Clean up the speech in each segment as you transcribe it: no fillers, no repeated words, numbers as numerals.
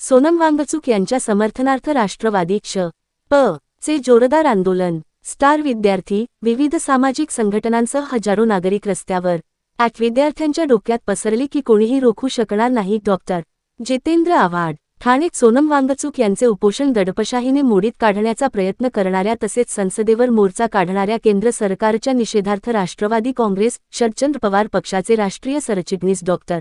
सोनम वांगचुक यांच्या समर्थनार्थ राष्ट्रवादी चे जोरदार आंदोलन। स्टार विद्यार्थी, विविध सामाजिक संघटनांसह हजारो नागरिक रस्त्यावर। विद्यार्थ्यांच्या डोक्यात पसरली की कोणीही रोखू शकणार नाही। डॉक्टर जितेंद्र आव्हाड। ठाणेत सोनम वांगचुक यांचे उपोषण दडपशाहीने मोडीत काढण्याचा प्रयत्न करणाऱ्या तसेच संसदेवर मोर्चा काढणाऱ्या केंद्र सरकारच्या निषेधार्थ राष्ट्रवादी काँग्रेस शरदचंद्र पवार पक्षाचे राष्ट्रीय सरचिटणीस डॉक्टर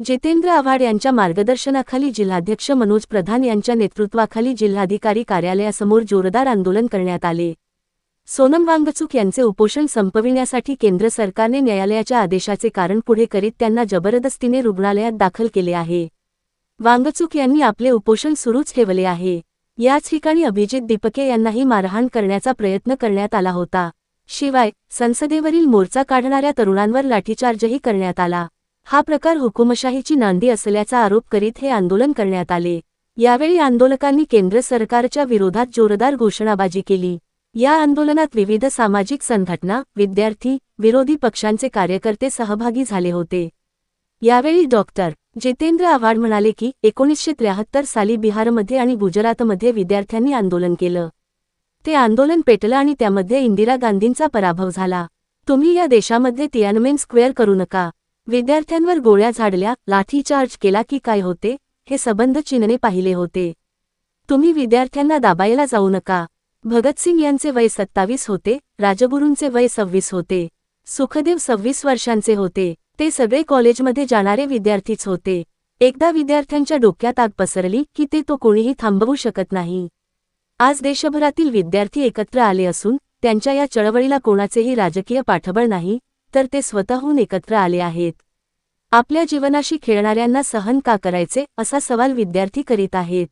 जितेंद्र आव्हाड यांच्या मार्गदर्शनाखाली जिल्हाध्यक्ष मनोज प्रधान यांच्या नेतृत्वाखाली जिल्हाधिकारी कार्यालयासमोर जोरदार आंदोलन करण्यात आले। सोनम वांगचुक यांचे उपोषण संपविण्यासाठी केंद्र सरकारने न्यायालयाच्या आदेशाचे कारण पुढे करीत त्यांना जबरदस्तीने रुग्णालयात दाखल केले आहे। वांगचुक यांनी आपले उपोषण सुरूच ठेवले आहे। याच ठिकाणी अभिजित दीपके यांनाही मारहाण करण्याचा प्रयत्न करण्यात आला होता। शिवाय संसदेवरील मोर्चा काढणाऱ्या तरुणांवर लाठीचार्जही करण्यात आला। हा प्रकार हुकुमशाहीची नांदी असल्याचा आरोप करीत हे आंदोलन करण्यात आले। यावेळी आंदोलकांनी केंद्र सरकारच्या विरोधात जोरदार घोषणाबाजी केली। या आंदोलनात विविध सामाजिक संघटना, विद्यार्थी, विरोधी पक्षांचे कार्यकर्ते सहभागी झाले होते। यावेळी डॉक्टर जितेंद्र आव्हाड म्हणाले की 1973 साली बिहारमध्ये आणि गुजरातमध्ये विद्यार्थ्यांनी आंदोलन केलं। ते आंदोलन पेटलं आणि त्यामध्ये इंदिरा गांधींचा पराभव झाला। तुम्ही या देशामध्ये तियानमेन स्क्वेअर करू नका। विद्यार्थ्यांवर गोळ्या झाडल्या, लाठीचार्ज केला की काय होते हे सबंध चीनने पाहिले होते। तुम्ही विद्यार्थ्यांना दाबायला जाऊ नका। भगतसिंग यांचे वय 27 होते, राजगुरूंचे वय 26 होते, सुखदेव 26 वर्षांचे होते। ते सगळे कॉलेजमध्ये जाणारे विद्यार्थीच होते। एकदा विद्यार्थ्यांच्या डोक्यात आग पसरली की तो कोणीही थांबवू शकत नाही। आज देशभरातील विद्यार्थी एकत्र आले असून त्यांच्या या चळवळीला कोणाचेही राजकीय पाठबळ नाही, तर ते स्वतःहून एकत्र आले आहेत। आपल्या जीवनाशी खेळणाऱ्यांना सहन का करायचे असा सवाल विद्यार्थी करीत आहेत।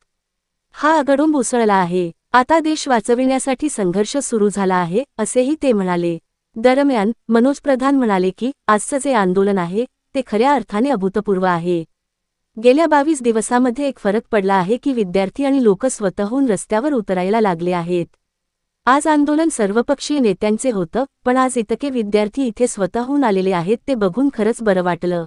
हा आगडोंब उसळला आहे। आता देश वाचविण्यासाठी संघर्ष सुरू झाला आहे असेही ते म्हणाले। दरम्यान मनोज प्रधान म्हणाले की आजचं जे आंदोलन आहे ते खऱ्या अर्थाने अभूतपूर्व आहे। गेल्या 22 दिवसांमध्ये एक फरक पडला आहे की विद्यार्थी आणि लोक स्वतःहून रस्त्यावर उतरायला लागले आहेत। आज आंदोलन सर्वपक्षीय नेत्यांचे होतं, पण आज इतके विद्यार्थी इथे स्वतःहून आलेले आहेत ते बघून खरंच बरं वाटलं।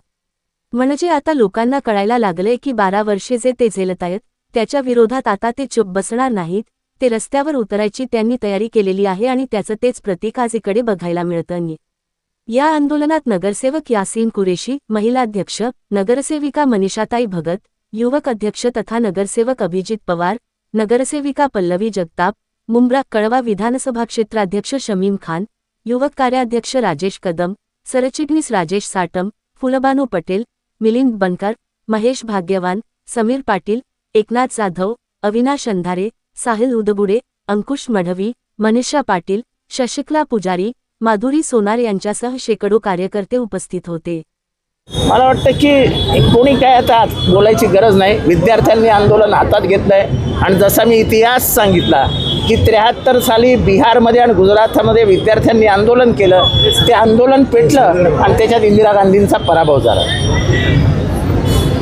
म्हणजे आता लोकांना कळायला लागलंय की 12 वर्षे जे ते झेलतायत त्याच्या विरोधात आता ते चुप बसणार नाहीत। ते रस्त्यावर उतरायची त्यांनी तयारी केलेली आहे आणि त्याचं तेच प्रतीक आज इकडे बघायला मिळतं। या आंदोलनात नगरसेवक यासीन कुरेशी, महिलाध्यक्ष नगरसेविका मनीषाताई भगत, युवक अध्यक्ष तथा नगरसेवक अभिजित पवार, नगरसेविका पल्लवी जगताप, मुंब्रा कळवा विधानसभा क्षेत्राध्यक्ष शमीम खान, युवक कार्याध्यक्ष राजेश कदम, सरचिटणीस राजेश साटम, फुलबानू पटेल, मिलिंद बनकर, महेश भाग्यवान, समीर पाटील, एकनाथ जाधव, अविनाश अंधारे, साहिल उदबुडे, अंकुश मढवी, मनीषा पाटील, शशिकला पुजारी, माधुरी सोनार यांच्यासह शेकडो कार्यकर्ते उपस्थित होते। मला वाटतं की कोणी काय आता बोलायची गरज नाही। विद्यार्थ्यांनी आंदोलन हातात घेतलंय आणि जसा मी इतिहास सांगितला की 73 साली बिहारमध्ये आणि गुजरातमध्ये विद्यार्थ्यांनी आंदोलन केलं, ते आंदोलन पेटलं आणि त्याच्यात इंदिरा गांधींचा पराभव झाला।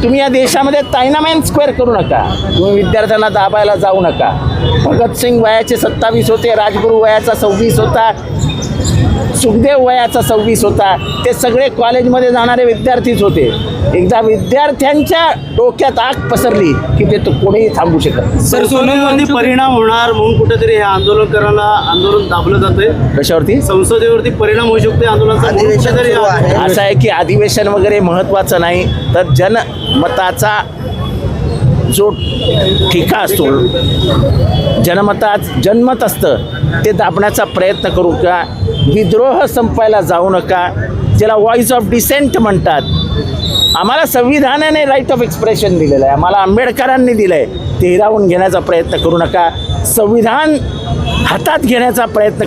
तुम्ही या देशामध्ये तायनामॅन स्क्वेअर करू नका। तुम्ही विद्यार्थ्यांना दाबायला जाऊ नका। भगतसिंग वयाचे 27 होते, राजगुरू वयाचा 26 होता, सुखदेव वयाचा 26 होता। ते सगळे कॉलेजमध्ये जाणारे विद्यार्थीच होते। एकदा विद्यार्थ्यांच्या डोक्यात आग पसरली की ते कोणीही थांबू शकत नाही। सर, सोनमवरती परिणाम होणार म्हणून कुठेतरी हे आंदोलन दाबलं जातंय। कशावरती? संसदेवरती परिणाम होऊ शकतो आंदोलनाचा। असं आहे की अधिवेशन वगैरे महत्त्वाचं नाही, तर जनमताचा जो ठिका असतो, जनमत असतं ते दाबण्याचा प्रयत्न करू का। विद्रोह संपायला जाऊ नका, ज्याला व्हॉइस ऑफ डिसेंट म्हणतात। आम्हाला संविधानाने राईट ऑफ एक्सप्रेशन दिलेलं आहे, आम्हाला आंबेडकरांनी दिलं आहे। ते हिरावून घेण्याचा प्रयत्न करू नका। संविधान हातात घेण्याचा प्रयत्न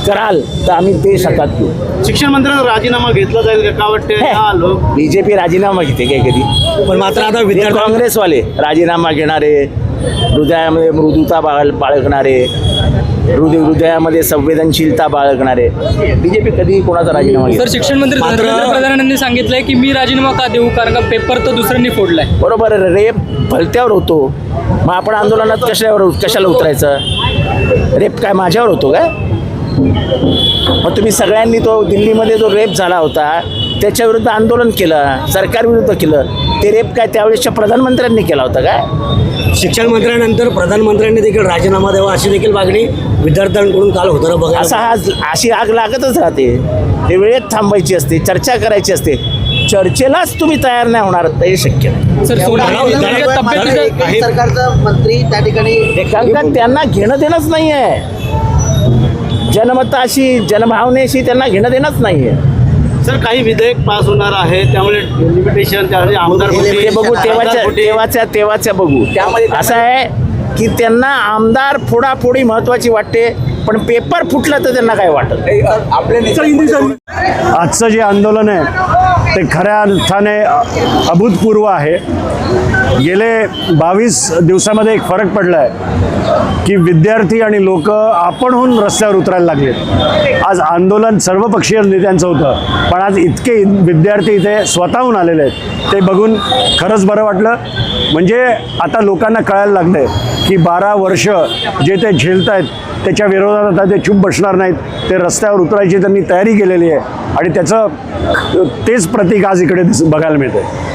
कराल तर आम्ही देश हातात घेऊ। शिक्षण मंत्र्यांचा राजीनामा घेतला जाईल का वाटतं? बीजेपी राजीनामा घेते काय कधी? पण मात्र आता काँग्रेसवाले राजीनामा घेणारे, हृदयामध्ये मृदुता बाळगणारे, हृदयामध्ये संवेदनशीलता बाळगणारे, बीजेपी कधी कोणाचा राजीनामा घेत? सर, शिक्षण मंत्री धर्मेंद्र प्रधानांनी सांगितलंय की मी राजीनामा का देऊ, कारण का पेपर तर दुसऱ्यांनी फोडलाय। बरोबर, रेप भलत्यावर होतो, मग आपण आंदोलनात कशाला उतरायचं? रेप काय माझ्यावर होतो काय? मग तुम्ही सगळ्यांनी तो दिल्लीमध्ये जो रेप झाला होता त्याच्याविरुद्ध आंदोलन केलं, सरकारविरुद्ध केलं. ते रेप काय त्यावेळेसच्या प्रधानमंत्र्यांनी केला होता काय? शिक्षण मंत्र्यानंतर प्रधानमंत्र्यांनी देखील राजीनामा द्यावा अशी देखील मागणी विद्यार्थ्यांकडून काल होताना बघायला अशी आग लागतच राहते. ते वेळेत थांबायची असते, चर्चा करायची असते. चर्चेलाच तुम्ही तयार नाही होणार तर हे शक्य नाही. सर सोनिया तब्येतीचं सरकारचा मंत्री त्या ठिकाणी कारण का त्यांना घेणं देणंच नाही आहे. जनमताशी जनभावनेशी त्यांना घेणं देणंच नाही आहे. सर काही विधेयक पास होणार आहे त्यामुळे लिमिटेशन त्यामुळे आमदार ते बघू तेव्हाच्या बघू. असं आहे की त्यांना आमदार फोडाफोडी महत्वाची वाटते, पण पेपर फुटलं तर त्यांना काय वाटत. आजचं जे आंदोलन आहे ते खऱ्या अर्थाने अभूतपूर्व आहे. गेले 22 दिवसामध्ये एक फरक पडला आहे की विद्यार्थी आणि लोक आपणहून रस्त्यावर उतरायला लागलेत. आज आंदोलन सर्वपक्षीय नेत्यांचं होतं, पण आज इतके विद्यार्थी इथे स्वतःहून आलेले आहेत. ते बघून खरंच बरं वाटलं. म्हणजे आता लोकांना कळायला लागलं की 12 वर्ष जे ते झेलत आहेत त्याच्या विरोधात आता ते चूप बसणार नाहीत. ते रस्त्यावर उतरायची त्यांनी तयारी केलेली आहे आणि त्याचं तेच प्रतीक आज इकडे बघायला मिळतं.